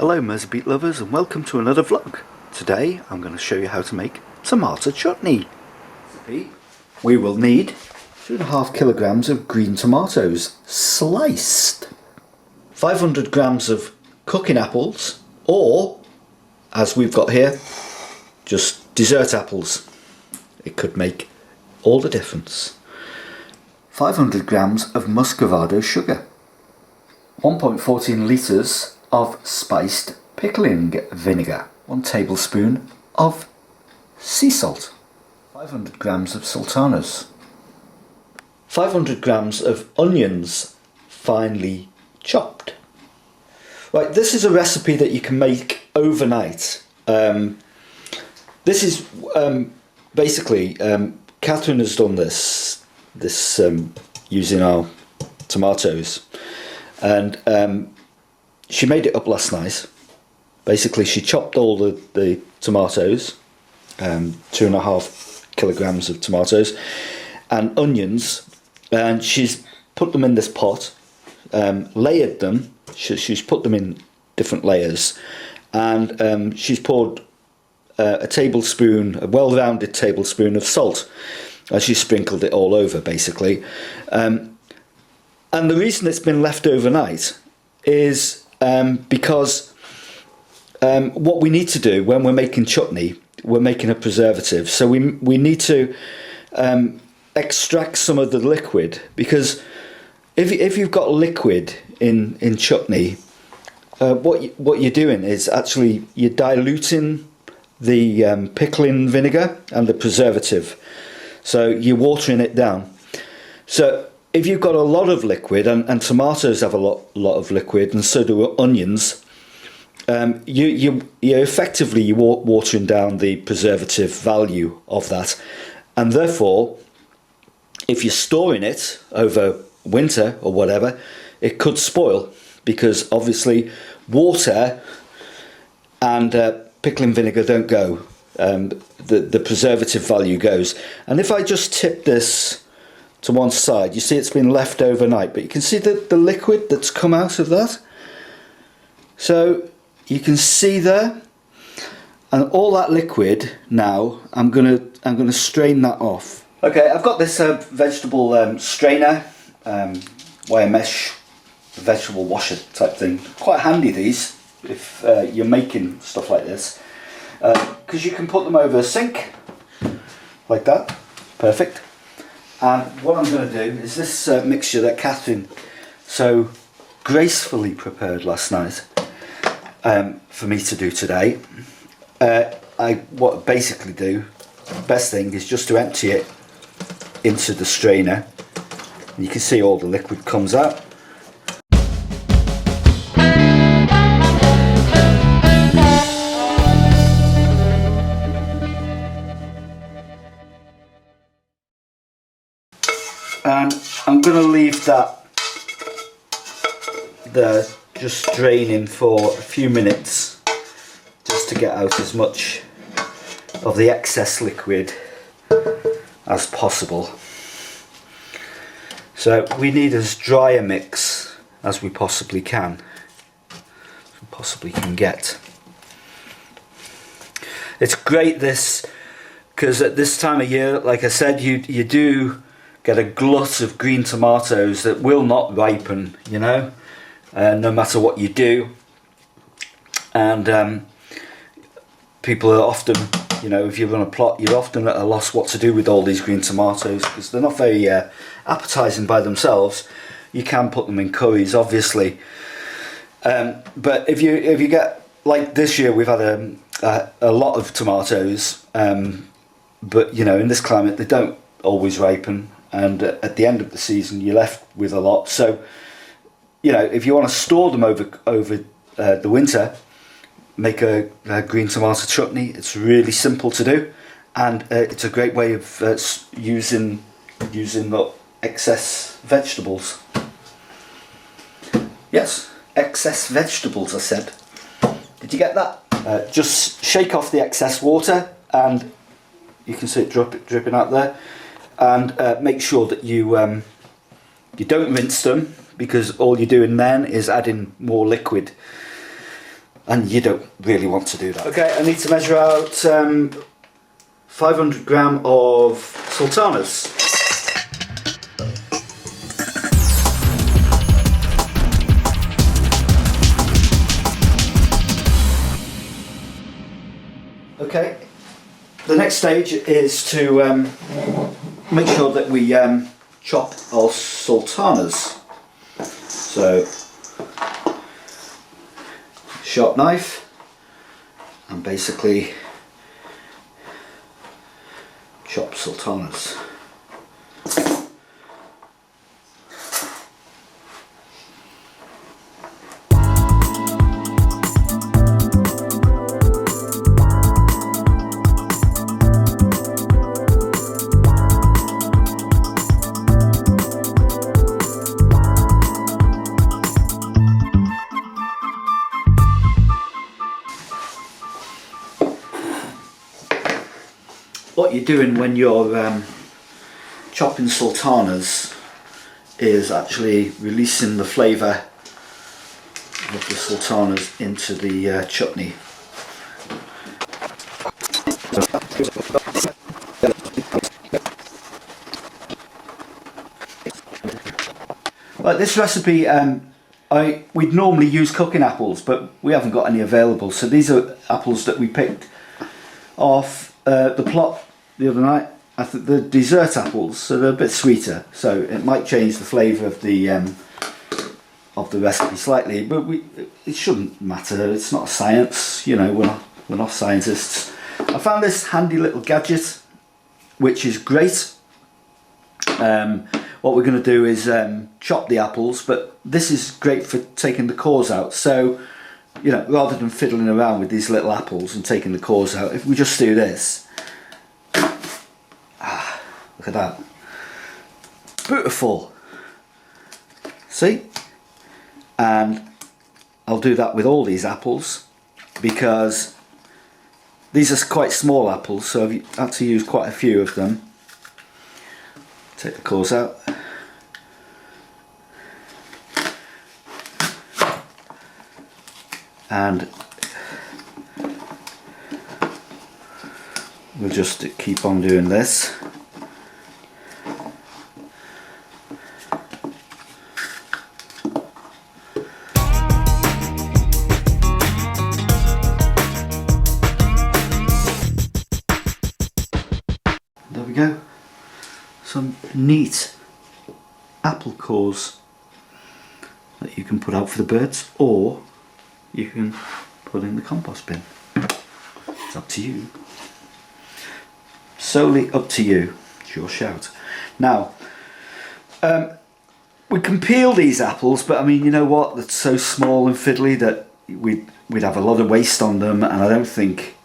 Hello Merseybeat lovers and welcome to another vlog. Today I'm going to show you how to make tomato chutney. We will need 2.5 kilograms of green tomatoes sliced, 500 grams of cooking apples, or as we've got here, just dessert apples. It could make all the difference. 500 grams of muscovado sugar, 1.14 litres of spiced pickling vinegar, 1 tablespoon of sea salt, 500 grams of sultanas, 500 grams of onions finely chopped. Right, this is a recipe that you can make overnight. This is basically Catherine has done this using our tomatoes, and she made it up last night. Basically, she chopped all the tomatoes, 2.5 kilograms of tomatoes, and onions, and she's put them in this pot, layered them. She's put them in different layers, and she's poured a well-rounded tablespoon of salt, and she sprinkled it all over, basically. And the reason it's been left overnight is because what we need to do when we're making chutney, we're making a preservative, so we need to extract some of the liquid, because if you've got liquid in chutney, what you're doing is actually you're diluting the pickling vinegar and the preservative, so you're watering it down. So if you've got a lot of liquid, and tomatoes have a lot of liquid, and so do onions, you're effectively watering down the preservative value of that, and therefore, if you're storing it over winter or whatever, it could spoil, because obviously water and pickling vinegar don't go. The preservative value goes. And if I just tip this to one side, you see it's been left overnight, but you can see the liquid that's come out of that. So you can see there, and all that liquid now, I'm gonna strain that off. Okay, I've got this vegetable strainer, wire mesh vegetable washer type thing. Quite handy, these, if you're making stuff like this, because you can put them over a sink like that. Perfect. And what I'm going to do is this mixture that Catherine so gracefully prepared last night for me to do today. What I basically do, the best thing is just to empty it into the strainer. And you can see all the liquid comes out. And I'm going to leave that there, just draining for a few minutes, just to get out as much of the excess liquid as possible. So we need as dry a mix as we possibly can get. It's great this, because at this time of year, like I said, you do get a glut of green tomatoes that will not ripen, you know, no matter what you do. And people are often, you know, if you run a plot, you're often at a loss what to do with all these green tomatoes, because they're not very appetizing by themselves. You can put them in curries, obviously, but if you get, like this year, we've had a lot of tomatoes, but you know, in this climate they don't always ripen, and at the end of the season you're left with a lot. So you know, if you want to store them over the winter, make a green tomato chutney. It's really simple to do, and it's a great way of using the excess vegetables. Yes, excess vegetables, I said. Did you get that? Just shake off the excess water, and you can see it dripping out there, and make sure that you don't rinse them, because all you're doing then is adding more liquid. and you don't really want to do that. Okay, I need to measure out 500 gram of sultanas. Okay, the next stage is to make sure that we chop our sultanas. So, sharp knife, and basically chop sultanas. What you're doing when you're chopping sultanas is actually releasing the flavour of the sultanas into the chutney. Well, this recipe, we'd normally use cooking apples, but we haven't got any available. So these are apples that we picked off the plot the other night. I think the dessert apples, so they're a bit sweeter, so it might change the flavour of the recipe slightly, but it shouldn't matter. It's not science, you know. We're not scientists. I found this handy little gadget, which is great. What we're going to do is chop the apples, but this is great for taking the cores out. So, you know, rather than fiddling around with these little apples and taking the cores out, if we just do this, look at that, beautiful. See? And I'll do that with all these apples because these are quite small apples, so I've had to use quite a few of them. Take the cores out. And we'll just keep on doing this. There we go. Some neat apple cores that you can put out for the birds, or you can put in the compost bin. It's up to you. Solely up to you. It's your shout. Now, we can peel these apples, but I mean, you know what? That's so small and fiddly that we'd have a lot of waste on them, and I don't think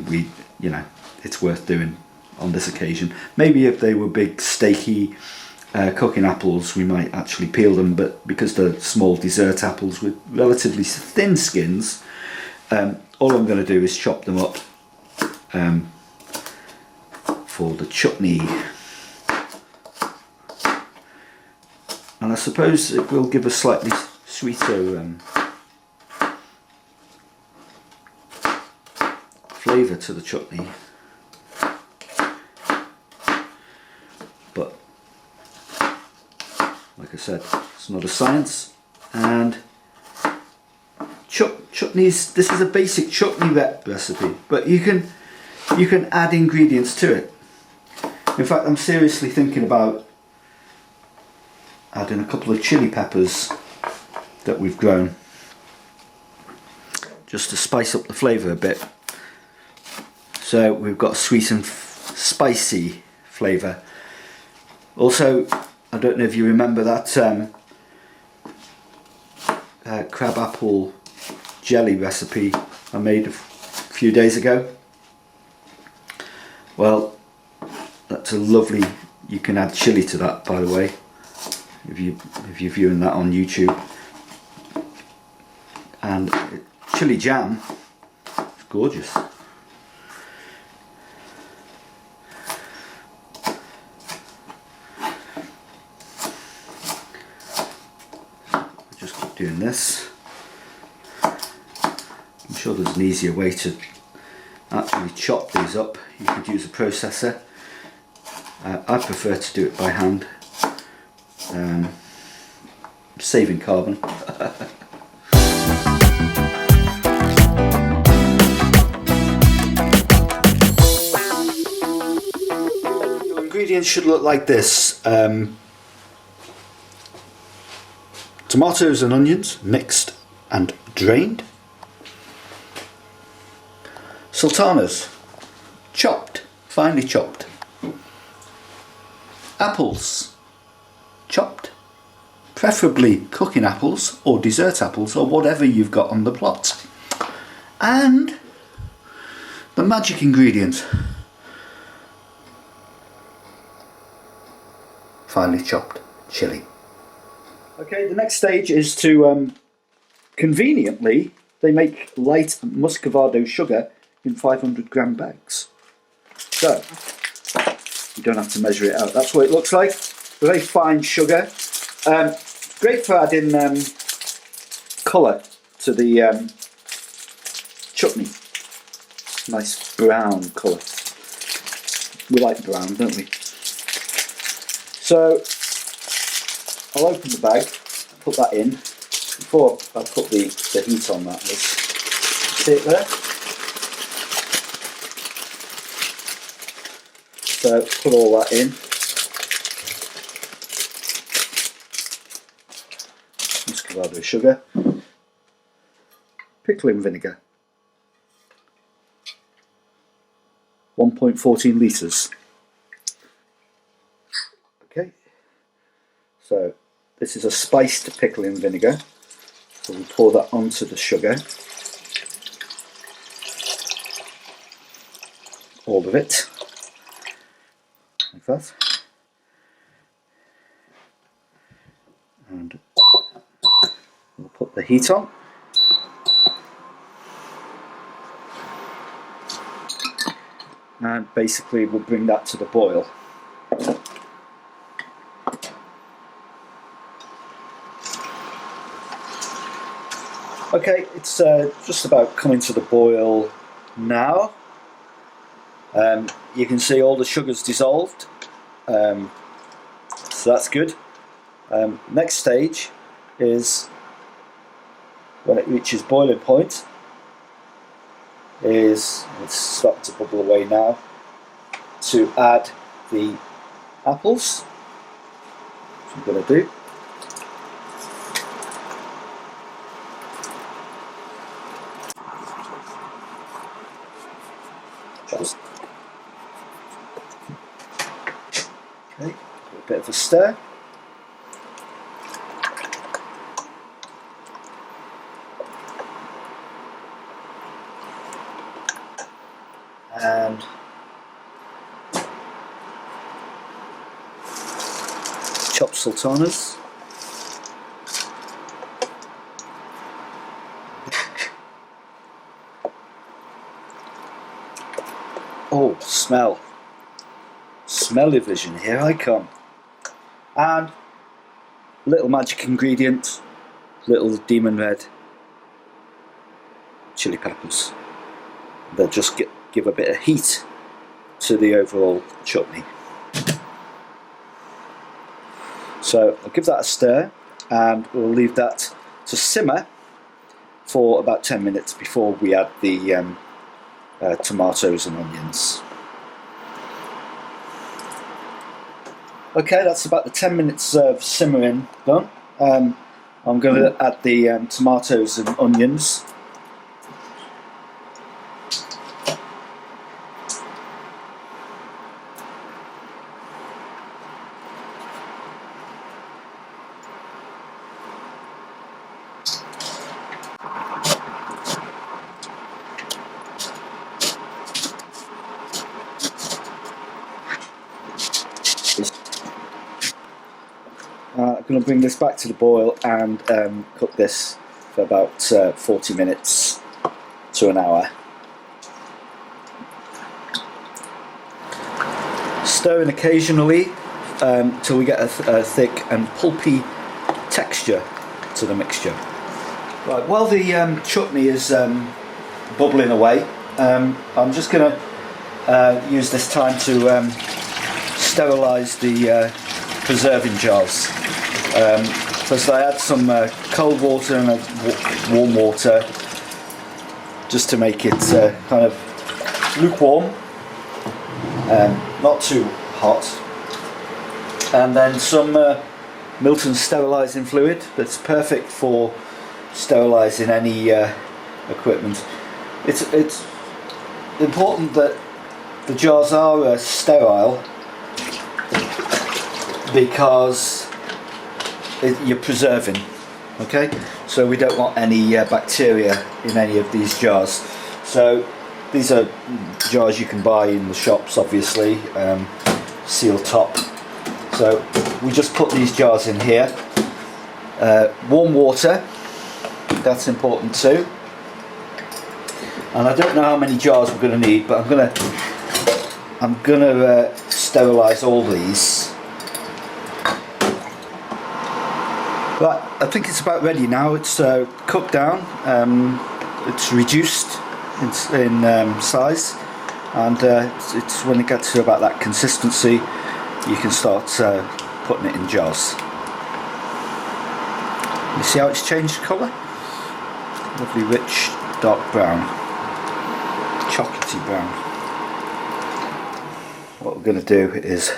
we, you know, it's worth doing on this occasion. Maybe if they were big, steaky cooking apples, we might actually peel them, but because they're small dessert apples with relatively thin skins, all I'm going to do is chop them up for the chutney. And I suppose it will give a slightly sweeter flavour to the chutney. But like I said, it's not a science, and chutneys, this is a basic chutney recipe, but you can add ingredients to it. In fact, I'm seriously thinking about adding a couple of chili peppers that we've grown, just to spice up the flavour a bit. So we've got sweet and spicy flavour. Also, I don't know if you remember that crab apple jelly recipe I made a few days ago. Well, that's a lovely, you can add chilli to that, by the way, if you're viewing that on YouTube. And chilli jam, it's gorgeous. Just keep doing this. sure there's an easier way to actually chop these up. You could use a processor. I prefer to do it by hand, saving carbon. Your ingredients should look like this. Tomatoes and onions mixed and drained. Sultanas chopped, finely chopped. Apples chopped, preferably cooking apples or dessert apples or whatever you've got on the plot. And the magic ingredient, finely chopped chilli. Okay, the next stage is to, conveniently, they make light muscovado sugar in 500 gram bags. So, you don't have to measure it out. That's what it looks like. Very fine sugar. Great for adding colour to the chutney. Nice brown colour. We like brown, don't we? So, I'll open the bag, put that in. Before I put the heat on that, see it there? So put all that in. Muscovado sugar. Pickling vinegar. 1.14 litres. Okay. So this is a spiced pickling vinegar. So we'll pour that onto the sugar. All of it. Like that. And we'll put the heat on. And basically we'll bring that to the boil. Okay, it's just about coming to the boil now. You can see all the sugar's dissolved, so that's good. Next stage is when it reaches boiling point. It's starting to bubble away now. To add the apples, which I'm going to do. Okay, a bit of a stir. And chopped sultanas. Oh, smell. Smell-o-vision, here I come. And little magic ingredient, little demon red chili peppers. They'll just give a bit of heat to the overall chutney. So I'll give that a stir and we'll leave that to simmer for about 10 minutes before we add the tomatoes and onions. Okay, that's about the 10 minutes of simmering done. I'm going to add the tomatoes and onions. I'm going to bring this back to the boil and cook this for about 40 minutes to an hour. Stirring occasionally till we get a thick and pulpy texture to the mixture. Right, while the chutney is bubbling away. I'm just going to use this time to sterilise the preserving jars. First I add some cold water and warm water just to make it kind of lukewarm, not too hot, and then some Milton sterilising fluid that's perfect for sterilising any equipment. It's important that the jars are sterile, because you're preserving, okay? So we don't want any bacteria in any of these jars. So these are jars you can buy in the shops, obviously, seal top. So we just put these jars in here. Warm water, that's important too. And I don't know how many jars we're going to need, but I'm gonna sterilise all these. Right, I think it's about ready now. It's cooked down. It's reduced in size, and it's when it gets to about that consistency, you can start putting it in jars. You see how it's changed colour? Lovely rich dark brown, chocolatey brown. What we're going to do is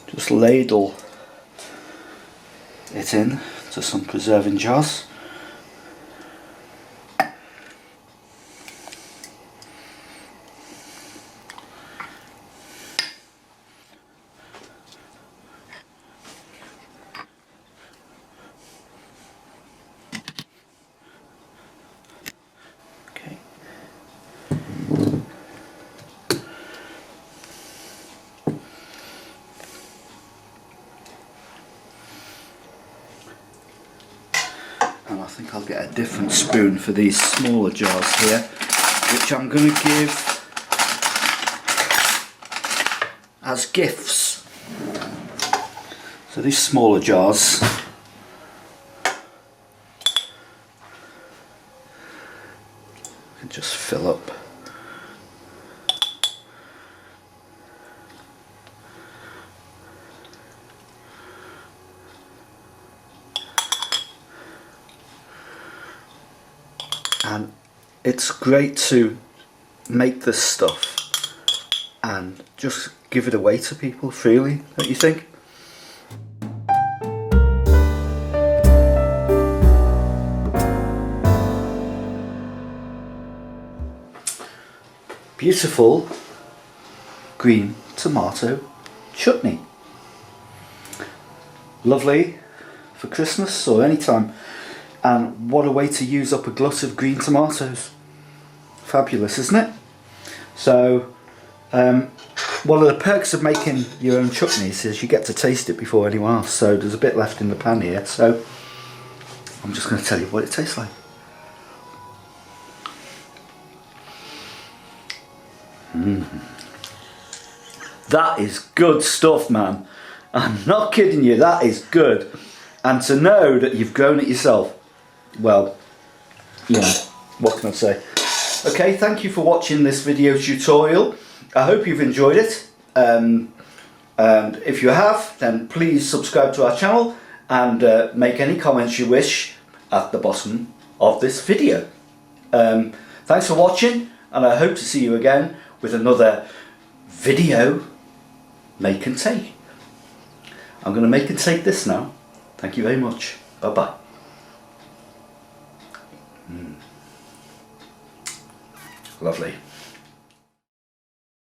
just ladle it in to some preserving jars. Okay. And I think I'll get a different spoon for these smaller jars here, which I'm going to give as gifts. So these smaller jars, can just fill up. And it's great to make this stuff and just give it away to people freely, don't you think? Beautiful green tomato chutney. Lovely for Christmas or any time. And what a way to use up a glut of green tomatoes. Fabulous, isn't it? So, one of the perks of making your own chutneys is you get to taste it before anyone else. So there's a bit left in the pan here, so I'm just going to tell you what it tastes like. That is good stuff, man. I'm not kidding you, that is good. And to know that you've grown it yourself, well, you know, what can I say? Okay, thank you for watching this video tutorial. I hope you've enjoyed it. And if you have, then please subscribe to our channel and make any comments you wish at the bottom of this video. Thanks for watching, and I hope to see you again with another video make and take. I'm going to make and take this now. Thank you very much. Bye bye. Lovely.